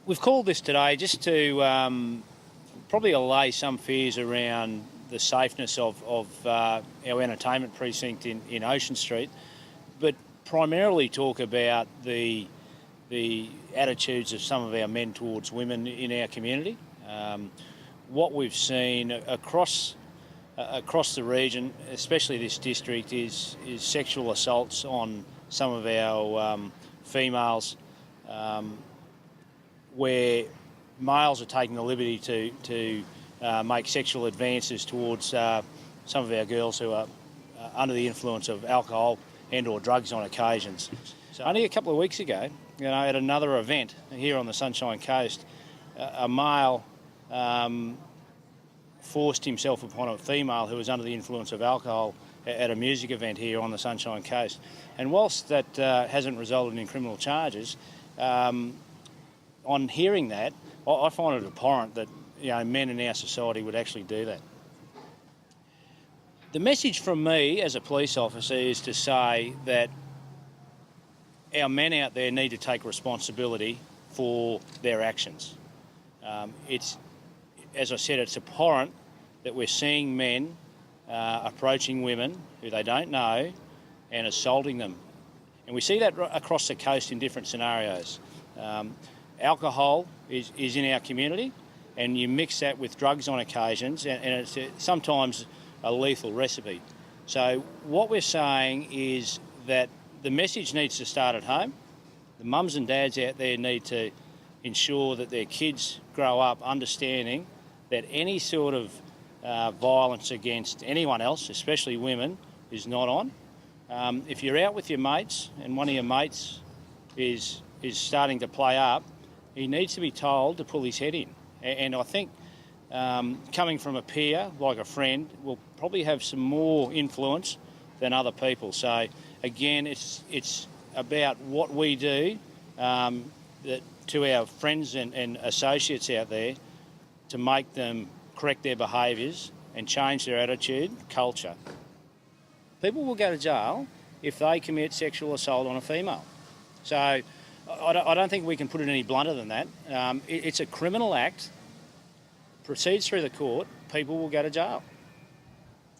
We've called this today just to probably allay some fears around the safeness of our entertainment precinct in Ocean Street, but primarily talk about the attitudes of some of our men towards women in our community. What we've seen across the region, especially this district, is sexual assaults on some of our females, where males are taking the liberty to make sexual advances towards some of our girls who are under the influence of alcohol and or drugs on occasions. So only a couple of weeks ago, at another event here on the Sunshine Coast, a male forced himself upon a female who was under the influence of alcohol at a music event here on the Sunshine Coast. And whilst that hasn't resulted in criminal charges, on hearing that, I find it abhorrent that men in our society would actually do that. The message from me as a police officer is to say that our men out there need to take responsibility for their actions. As I said, it's abhorrent that we're seeing men approaching women who they don't know and assaulting them. And we see that across the coast in different scenarios. Alcohol is in our community, and you mix that with drugs on occasions, and it's sometimes a lethal recipe. So what we're saying is that the message needs to start at home. The mums and dads out there need to ensure that their kids grow up understanding that any sort of violence against anyone else, especially women, is not on. If you're out with your mates and one of your mates is starting to play up, he needs to be told to pull his head in. And I think coming from a peer, like a friend, will probably have some more influence than other people. So again, it's about what we do to our friends and associates out there to make them correct their behaviours and change their attitude, culture. People will go to jail if they commit sexual assault on a female. So I don't think we can put it any blunter than that. It's a criminal act, proceeds through the court, people will go to jail.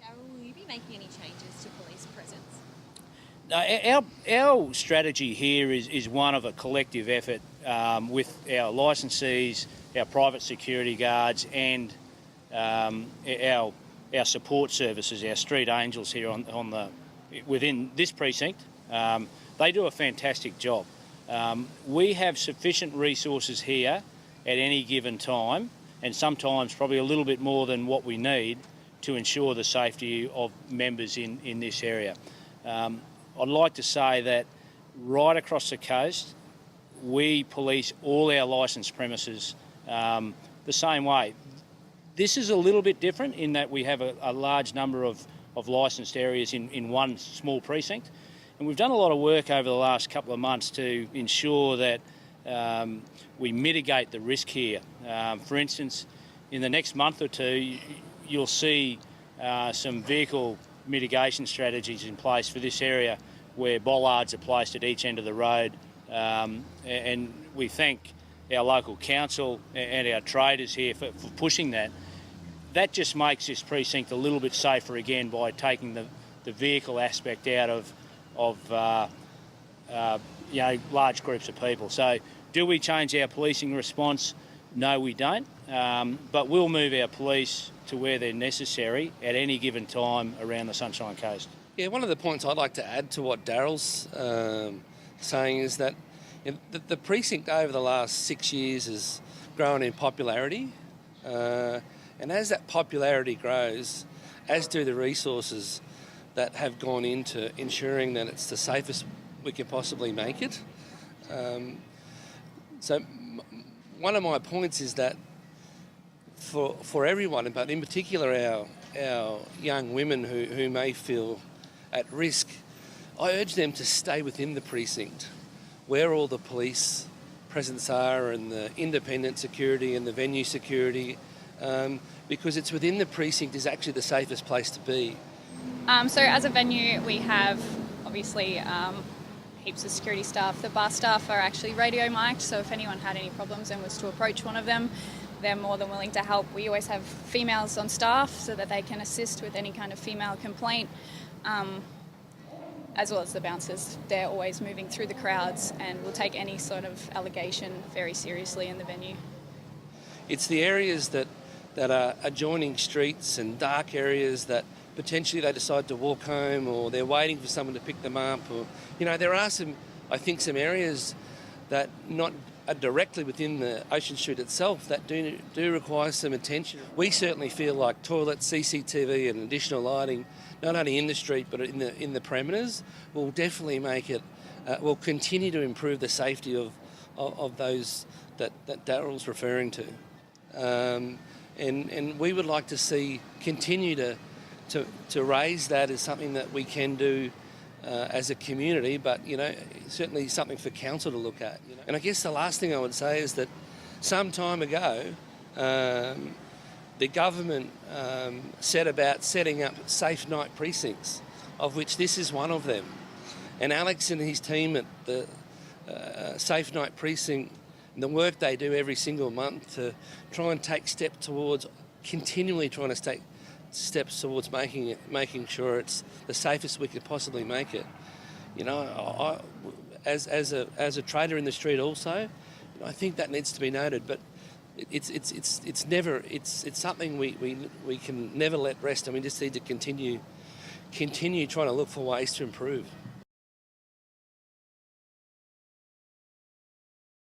Daryl, will you be making any changes to police presence? Our strategy here is one of a collective effort with our licensees, our private security guards and our support services, our street angels here within this precinct. They do a fantastic job. We have sufficient resources here at any given time, and sometimes probably a little bit more than what we need to ensure the safety of members in this area. I'd like to say that right across the coast, we police all our licensed premises the same way. This is a little bit different in that we have a large number of licensed areas in one small precinct. And we've done a lot of work over the last couple of months to ensure that we mitigate the risk here. For instance, in the next month or two, you'll see some vehicle mitigation strategies in place for this area where bollards are placed at each end of the road. And we thank our local council and our traders here for pushing that. That just makes this precinct a little bit safer again by taking the vehicle aspect out of large groups of people. So do we change our policing response? No, we don't. But we'll move our police to where they're necessary at any given time around the Sunshine Coast. Yeah, one of the points I'd like to add to what Daryl's saying is that the precinct over the last 6 years has grown in popularity. And as that popularity grows, as do the resources that have gone into ensuring that it's the safest we can possibly make it. So one of my points is that for everyone, but in particular our young women who may feel at risk, I urge them to stay within the precinct where all the police presence are and the independent security and the venue security, because it's within the precinct is actually the safest place to be. So as a venue, we have obviously Heaps of security staff. The bar staff are actually radio mic'd, so if anyone had any problems and was to approach one of them, they're more than willing to help. We always have females on staff so that they can assist with any kind of female complaint, as well as the bouncers. They're always moving through the crowds and will take any sort of allegation very seriously in the venue. It's the areas that are adjoining streets and dark areas that potentially they decide to walk home, or they're waiting for someone to pick them up, or there are some areas that not are directly within the Ocean Street itself that do require some attention. We certainly feel like toilets, CCTV and additional lighting, not only in the street but in the perimeters, will definitely make it, will continue to improve the safety of those that Darryl's referring to. And we would like to see continue to raise that as something that we can do as a community, but certainly something for council to look at. And I guess the last thing I would say is that some time ago, the government set about setting up safe night precincts, of which this is one of them. And Alex and his team at the Safe Night Precinct, and the work they do every single month to try and take steps towards continually trying to take steps towards making sure it's the safest we could possibly make it. As a trader in the street also, I think that needs to be noted. But it's something we can never let rest, and we just need to continue trying to look for ways to improve.